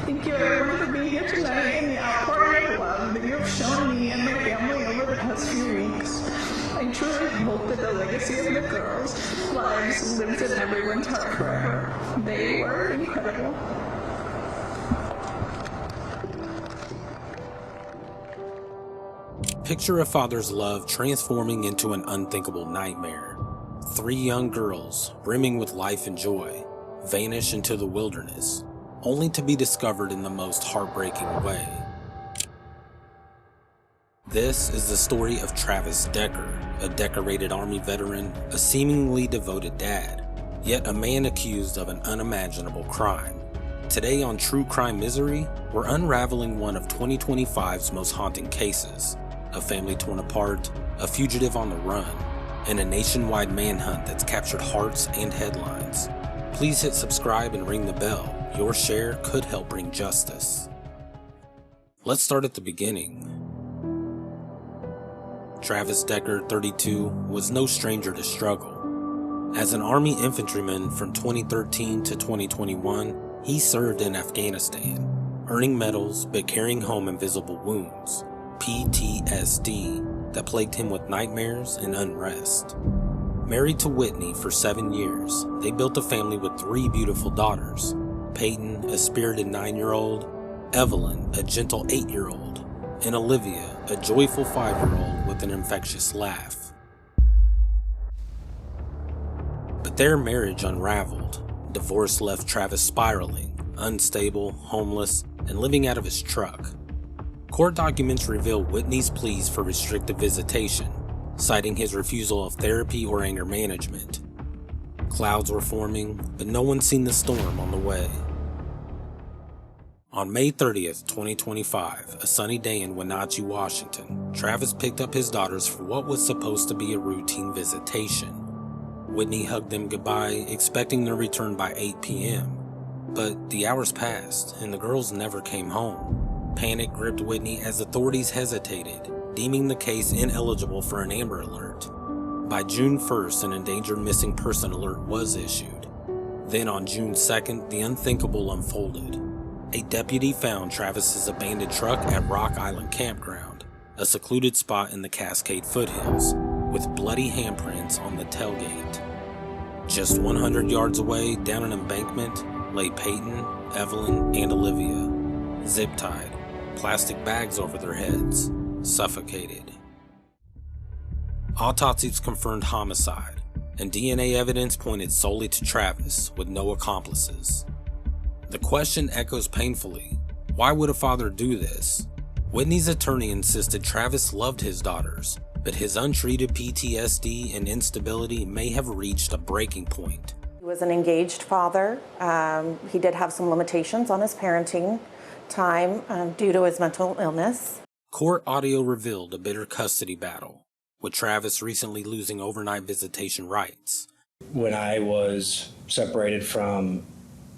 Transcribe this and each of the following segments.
Thank you everyone for being here tonight and the outpouring of love that you have shown me and my family over the past few weeks. I truly hope that the legacy of the girls' lives lives in everyone's heart forever. They were incredible. Picture a father's love transforming into an unthinkable nightmare. 3 young girls, brimming with life and joy, vanish into the wilderness, only to be discovered in the most heartbreaking way. This is the story of TravisDecker, a decorated Army veteran, a seemingly devoted dad, yet a man accused of an unimaginable crime. Today on TrueCrimeMystery, we're unraveling one of 2025's most haunting cases. A family torn apart, a fugitive on the run, and a nationwide manhunt that's captured hearts and headlines. Please hit subscribe and ring the bell. Your share could help bring justice. Let's start at the beginning. TravisDecker, 32, was no stranger to struggle. As an Army infantryman from 2013 to 2021, he served in Afghanistan, earning medals but carrying home invisible wounds, PTSD, that plagued him with nightmares and unrest. Married to Whitney for 7 years, they built a family with 3 beautiful daughters: Peyton, a spirited 9-year-old, Evelyn, a gentle 8-year-old, and Olivia, a joyful 5-year-old with an infectious laugh. But their marriage unraveled. Divorce left Travis spiraling, unstable, homeless, and living out of his truck. Court documents reveal Whitney's pleas for restricted visitation, citing his refusal of therapy or anger management. Clouds were forming, but no one seen the storm on the way. On May 30th, 2025, a sunny day in Wenatchee, Washington, Travis picked up his daughters for what was supposed to be a routine visitation. Whitney hugged them goodbye, expecting their return by 8 p.m. But the hours passed, and the girls never came home. Panic gripped Whitney as authorities hesitated, deeming the case ineligible for an Amber Alert. By June 1st, an endangered missing person alert was issued. Then on June 2nd, the unthinkable unfolded. A deputy found Travis's abandoned truck at Rock Island Campground, a secluded spot in the Cascade foothills, with bloody handprints on the tailgate. Just 100 yards away, down an embankment, lay Peyton, Evelyn, and Olivia, zip-tied, plastic bags over their heads, suffocated. Autopsies confirmed homicide, and DNA evidence pointed solely to Travis, with no accomplices. The question echoes painfully: why would a father do this? Whitney's attorney insisted Travis loved his daughters, but his untreated PTSD and instability may have reached a breaking point. He was an engaged father. He did have some limitations on his parenting time due to his mental illness. Court audio revealed a bitter custody battle, with Travis recently losing overnight visitation rights. When I was separated from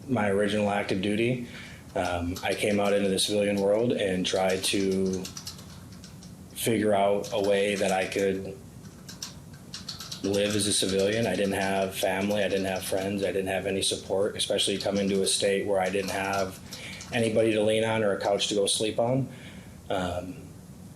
my original active duty, I came out into the civilian world and tried to figure out a way that I could live as a civilian. I didn't have family, I didn't have friends, I didn't have any support, especially coming to a state where I didn't have anybody to lean on or a couch to go sleep on.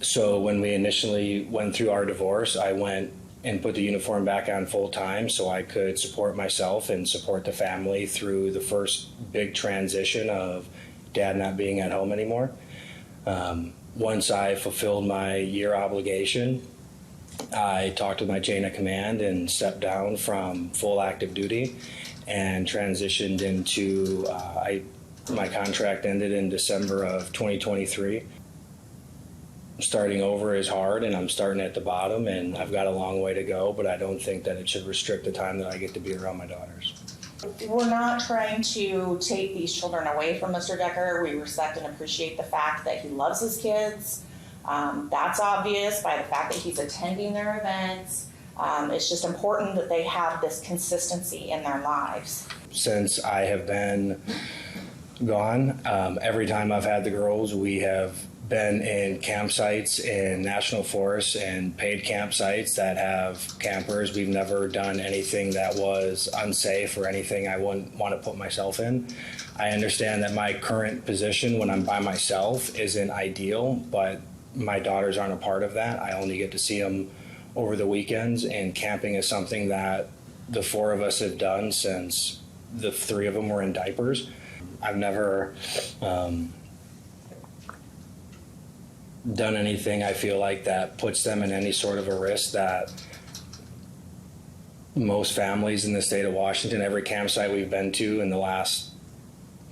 So when we initially went through our divorce, I went and put the uniform back on full time so I could support myself and support the family through the first big transition of Dad not being at home anymore. Once I fulfilled my year obligation, I talked with my chain of command and stepped down from full active duty and transitioned into, my contract ended in December of 2023. Starting over is hard, and I'm starting at the bottom, and I've got a long way to go, but I don't think that it should restrict the time that I get to be around my daughters. We're not trying to take these children away from Mr. Decker. We respect and appreciate the fact that he loves his kids. That's obvious by the fact that he's attending their events. It's just important that they have this consistency in their lives. Since I have been gone. Every time I've had the girls, we have been in campsites in national forests and paid campsites that have campers. We've never done anything that was unsafe or anything I wouldn't want to put myself in. I understand that my current position when I'm by myself isn't ideal, but my daughters aren't a part of that. I only get to see them over the weekends, and camping is something that the four of us have done since the three of them were in diapers. I've never done anything I feel like that puts them in any sort of a risk that most families in the state of Washington, every campsite we've been to in the last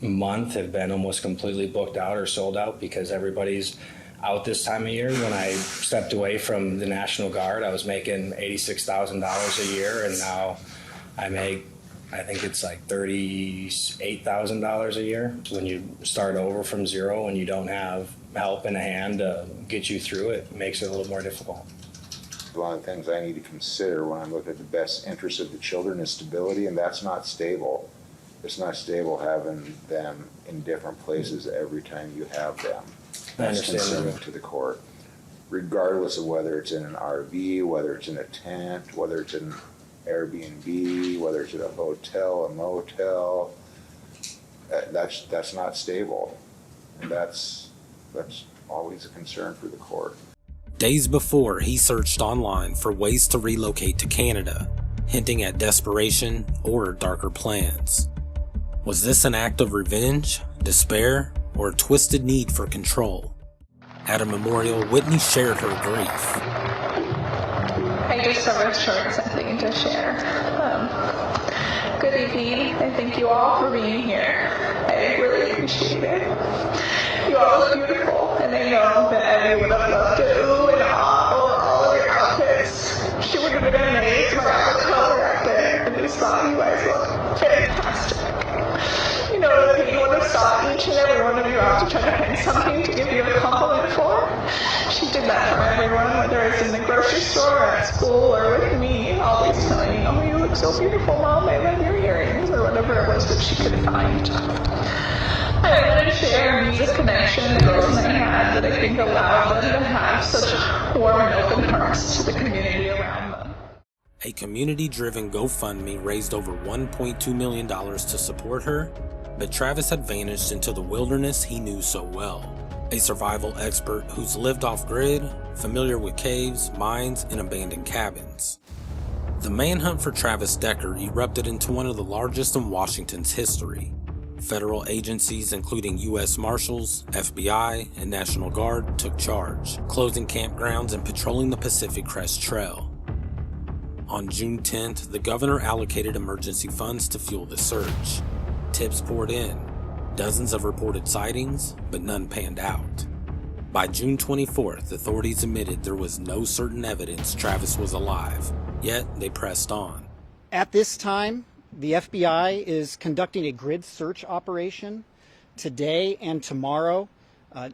month have been almost completely booked out or sold out because everybody's out this time of year. When I stepped away from the National Guard, I was making $86,000 a year, and now I make, I think it's like $38,000 a year. When you start over from zero and you don't have help in a hand to get you through it, makes it a little more difficult. One of the things I need to consider when I'm looking at the best interest of the children is stability, and that's not stable. It's not stable having them in different places every time you have them. That's concerning to the court, regardless of whether it's in an RV, whether it's in a tent, whether it's in Airbnb, whether it's at a hotel, a motel. That's not stable, and that's always a concern for the court. Days before, he searched online for ways to relocate to Canada, hinting at desperation or darker plans. Was this an act of revenge, despair, or a twisted need for control? At a memorial, Whitney shared her grief. I just have a short something to share. Good evening, and thank you all for being here. I really appreciate it. You all look beautiful, and I know that Abby would have loved to ooh and ah over all of your outfits. She would have been amazed by the color outfit, and just thought you guys look fantastic. You know, that he would have sought each and every one of you out to try to find something to give you a compliment for. She did that for everyone, whether it's in the grocery store or at school or with me, always telling me, oh, you look so beautiful, Mom, I love your earrings, or whatever it was that she could find. I wanted to share the connection the girls and I had that I think allowed them to have such warm and open hearts to the community around them. A community-driven GoFundMe raised over $1.2 million to support her, but Travis had vanished into the wilderness he knew so well. A survival expert who's lived off-grid, familiar with caves, mines, and abandoned cabins. The manhunt for TravisDecker erupted into one of the largest in Washington's history. Federal agencies including U.S. Marshals, FBI, and National Guard took charge, closing campgrounds and patrolling the Pacific Crest Trail. On June 10th, the governor allocated emergency funds to fuel the search. Tips poured in, dozens of reported sightings, but none panned out. By June 24th, authorities admitted there was no certain evidence Travis was alive, yet they pressed on. At this time, the FBI is conducting a grid search operation today and tomorrow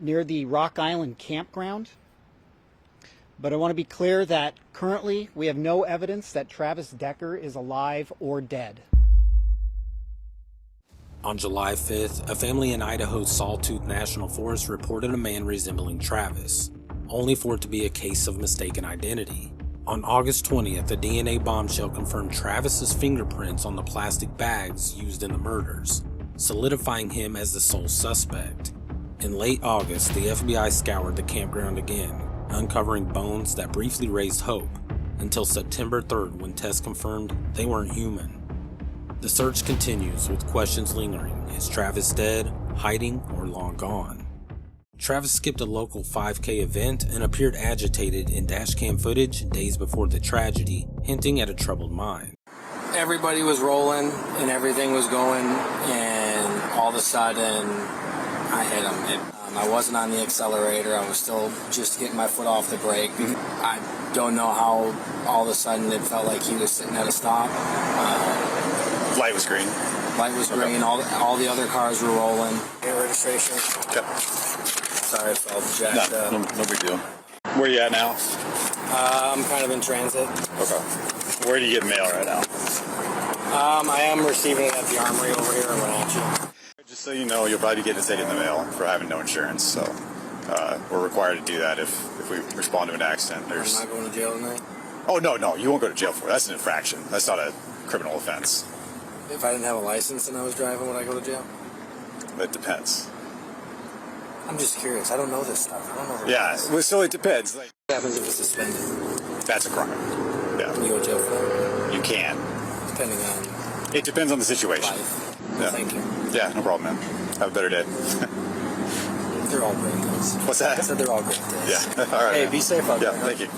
near the Rock Island campground. But I want to be clear that currently we have no evidence that TravisDecker is alive or dead. On July 5th, a family in Idaho's Sawtooth National Forest reported a man resembling Travis, only for it to be a case of mistaken identity. On August 20th, a DNA bombshell confirmed Travis's fingerprints on the plastic bags used in the murders, solidifying him as the sole suspect. In late August, the FBI scoured the campground again, uncovering bones that briefly raised hope, until September 3rd when tests confirmed they weren't human. The search continues with questions lingering. Is Travis dead, hiding, or long gone? Travis skipped a local 5K event and appeared agitated in dashcam footage days before the tragedy, hinting at a troubled mind. Everybody was rolling and everything was going, and all of a sudden I hit him. I wasn't on the accelerator. I was still just getting my foot off the brake. I don't know how all of a sudden it felt like he was sitting at a stop. Light was green. Light was green. All the other cars were rolling. Registration. Okay. Sorry if I was jacked up. No big deal. Where are you at now? I'm kind of in transit. Okay. Where do you get mail right now? I am receiving at the armory over here in Wenatchee. Just So you know, you'll probably be getting a ticket in the mail for having no insurance. So we're required to do that if we respond to an accident. I'm not going to jail tonight? Oh, no, you won't go to jail for it. That's an infraction. That's not a criminal offense. If I didn't have a license and I was driving, would I go to jail? It depends. I'm just curious. I don't know this stuff. I don't know. Yeah, well, so it depends. Like, What happens if it's suspended? that's a crime. Yeah, Can you go to jail for that? you can. Depending on It depends on the situation. life. Yeah. Thank you. Yeah, no problem, man. Have a better day. They're all great days. What's that? I said they're all great days. Yeah. All right. Hey, man. be safe out Yeah, there. thank you.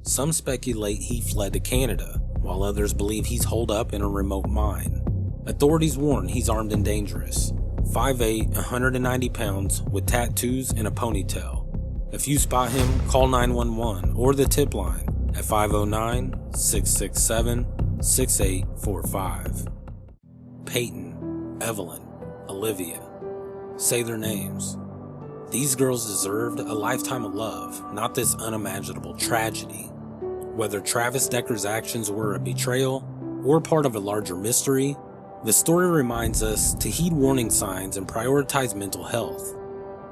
Some speculate he fled to Canada, while others believe he's holed up in a remote mine. Authorities warn he's armed and dangerous. 5'8", 190 pounds, with tattoos and a ponytail. If you spot him, call 911 or the tip line at 509-667-6845. Peyton, Evelyn, Olivia. Say their names. These girls deserved a lifetime of love, not this unimaginable tragedy. Whether TravisDecker's actions were a betrayal or part of a larger mystery, the story reminds us to heed warning signs and prioritize mental health.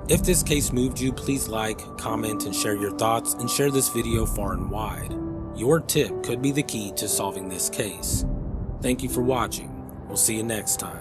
If this case moved you, please like, comment, and share your thoughts, and share this video far and wide. Your tip could be the key to solving this case. Thank you for watching. We'll see you next time.